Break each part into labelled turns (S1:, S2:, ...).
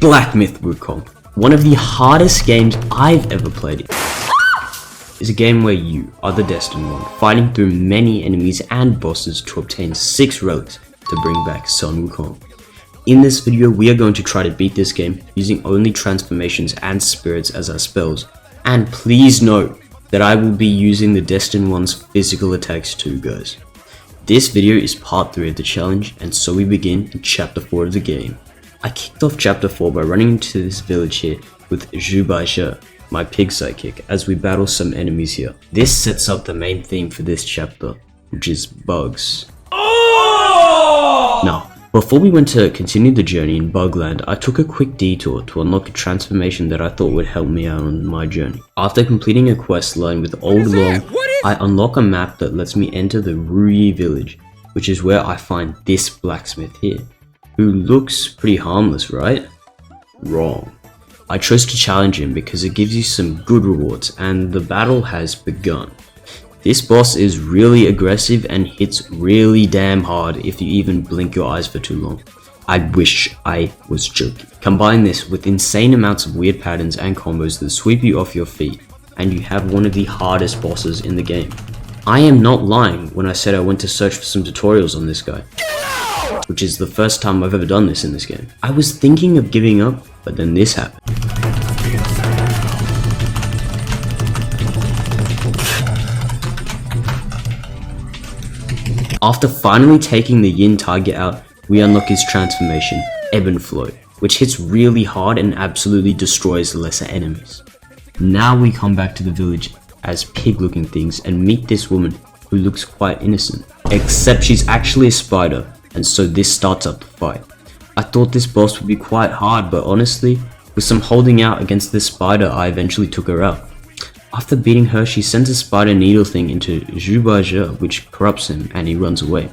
S1: Black Myth Wukong, one of the hardest games I've ever played, is a game where you are the destined one, fighting through many enemies and bosses to obtain 6 relics to bring back Sun Wukong. In this video, we are going to try to beat this game using only transformations and spirits as our spells, and please note that I will be using the destined one's physical attacks too, guys. This video is part 3 of the challenge, and so we begin in chapter 4 of the game. I kicked off chapter 4 by running into this village here with Zhu, my pig sidekick, as we battle some enemies here. This sets up the main theme for this chapter, which is bugs. Now, before we went to continue the journey in Bugland, I took a quick detour to unlock a transformation that I thought would help me out on my journey. After completing a quest line with Old Long, I unlock a map that lets me enter the Ruyi village, which is where I find this blacksmith here, who looks pretty harmless, right? Wrong. I chose to challenge him because it gives you some good rewards, and the battle has begun. This boss is really aggressive and hits really damn hard if you even blink your eyes for too long. I wish I was joking. Combine this with insane amounts of weird patterns and combos that sweep you off your feet, and you have one of the hardest bosses in the game. I am not lying when I said I went to search for some tutorials on this guy, which is the first time I've ever done this in this game. I was thinking of giving up, but then this happened. After finally taking the Yin target out, we unlock his transformation, Ebb and Flow, which hits really hard and absolutely destroys lesser enemies. Now we come back to the village as pig looking things and meet this woman who looks quite innocent, except she's actually a spider, and so this starts up the fight. I thought this boss would be quite hard, but honestly, with some holding out against this spider, I eventually took her out. After beating her, she sends a spider needle thing into Zhu, which corrupts him and he runs away.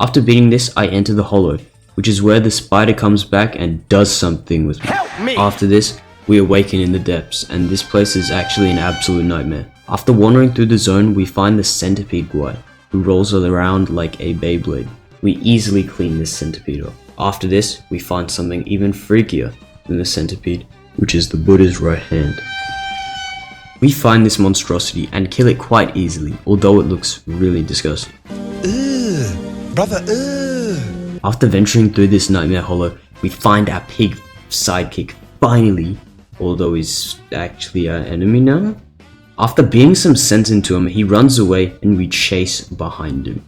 S1: After beating this, I enter the hollow, which is where the spider comes back and does something with me. After this, we awaken in the depths, and this place is actually an absolute nightmare. After wandering through the zone, we find the centipede guy, who rolls around like a Beyblade. We easily clean this centipede off. After this, we find something even freakier than the centipede, which is the Buddha's right hand. We find this monstrosity and kill it quite easily, although it looks really disgusting.
S2: Brother,
S1: After venturing through this nightmare hollow, we find our pig sidekick finally, although he's actually our enemy now. After beating some sense into him, he runs away and we chase behind him.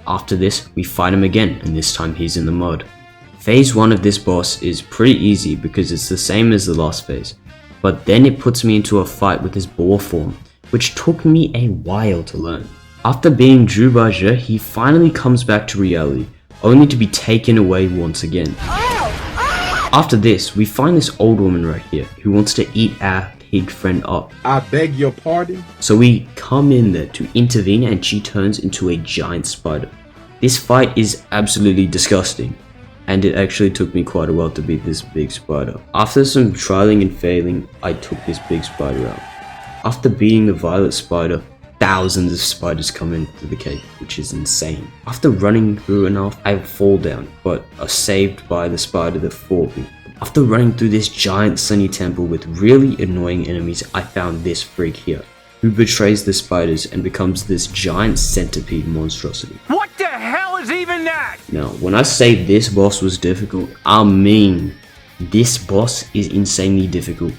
S1: After this, we fight him again, and this time he's in the mud. Phase 1 of this boss is pretty easy because it's the same as the last phase, but then it puts me into a fight with his boar form, which took me a while to learn. After being Zhu, he finally comes back to reality, only to be taken away once again. After this, we find this old woman right here, who wants to eat our pig friend up.
S2: I beg your pardon?
S1: So we come in there to intervene and she turns into a giant spider. This fight is absolutely disgusting, and it actually took me quite a while to beat this big spider. After some trialing and failing, I took this big spider out. After beating the violet spider, thousands of spiders come into the cave, which is insane. After running through enough, I fall down, but are saved by the spider that fought me. After running through this giant sunny temple with really annoying enemies, I found this freak here, who betrays the spiders and becomes this giant centipede monstrosity.
S3: What the hell is even that?
S1: Now, when I say this boss was difficult, I mean this boss is insanely difficult.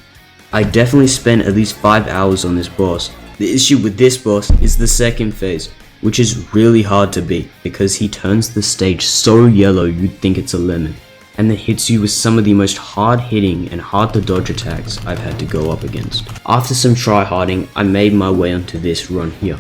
S1: I definitely spent at least 5 hours on this boss. The issue with this boss is the second phase, which is really hard to beat because he turns the stage so yellow you'd think it's a lemon, and then hits you with some of the most hard-hitting and hard-to-dodge attacks I've had to go up against. After some try-harding, I made my way onto this run here.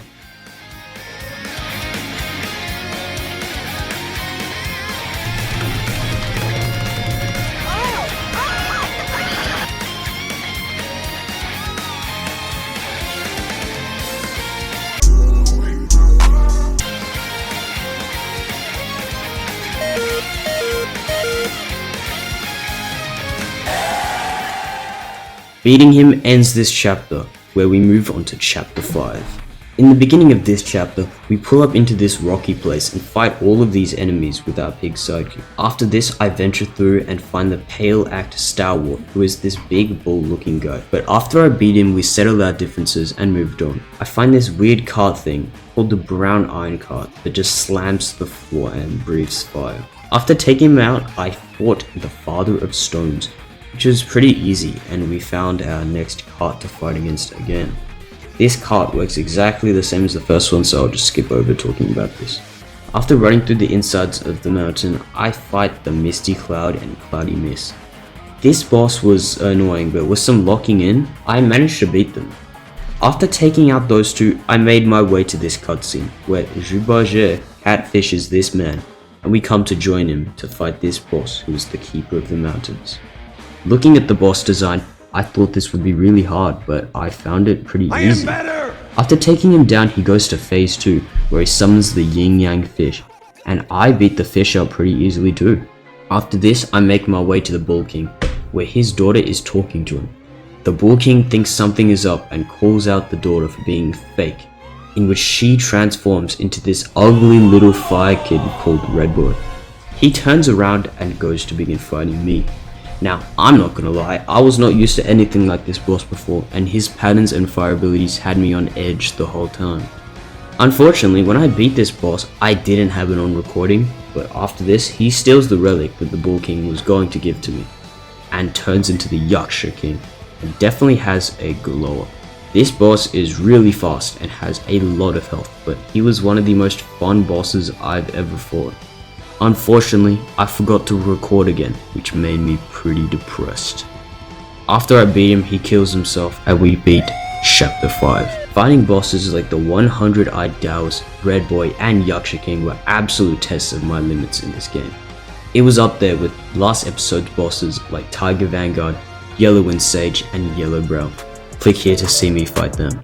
S1: Beating him ends this chapter, where we move on to chapter 5. In the beginning of this chapter, we pull up into this rocky place and fight all of these enemies with our pig sidekick. After this, I venture through and find the pale act stalwart, who is this big bull looking guy. But after I beat him, we settled our differences and moved on. I find this weird cart thing called the brown iron cart that just slams to the floor and breathes fire. After taking him out, I fought the Father of Stones, which was pretty easy, and we found our next cart to fight against again. This cart works exactly the same as the first one, so I'll just skip over talking about this. After running through the insides of the mountain, I fight the Misty Cloud and Cloudy Mist. This boss was annoying, but with some locking in, I managed to beat them. After taking out those two, I made my way to this cutscene, where Jubager catfishes this man, and we come to join him to fight this boss who is the Keeper of the Mountains. Looking at the boss design, I thought this would be really hard, but I found it pretty easy. After taking him down, he goes to phase 2, where he summons the yin yang fish, and I beat the fish up pretty easily too. After this, I make my way to the Bull King, where his daughter is talking to him. The Bull King thinks something is up and calls out the daughter for being fake, in which she transforms into this ugly little fire kid called Redboy. He turns around and goes to begin fighting me. Now, I'm not gonna lie, I was not used to anything like this boss before, and his patterns and fire abilities had me on edge the whole time. Unfortunately, when I beat this boss, I didn't have it on recording, but after this, he steals the relic that the Bull King was going to give to me, and turns into the Yaksha King, and definitely has a glow up. This boss is really fast and has a lot of health, but he was one of the most fun bosses I've ever fought. Unfortunately, I forgot to record again, which made me pretty depressed. After I beat him, he kills himself, and we beat Chapter 5. Fighting bosses like the 100-eyed Taoist, Red Boy, and Yaksha King were absolute tests of my limits in this game. It was up there with last episode's bosses like Tiger Vanguard, Yellow Wind Sage, and Yellow Brow. Click here to see me fight them.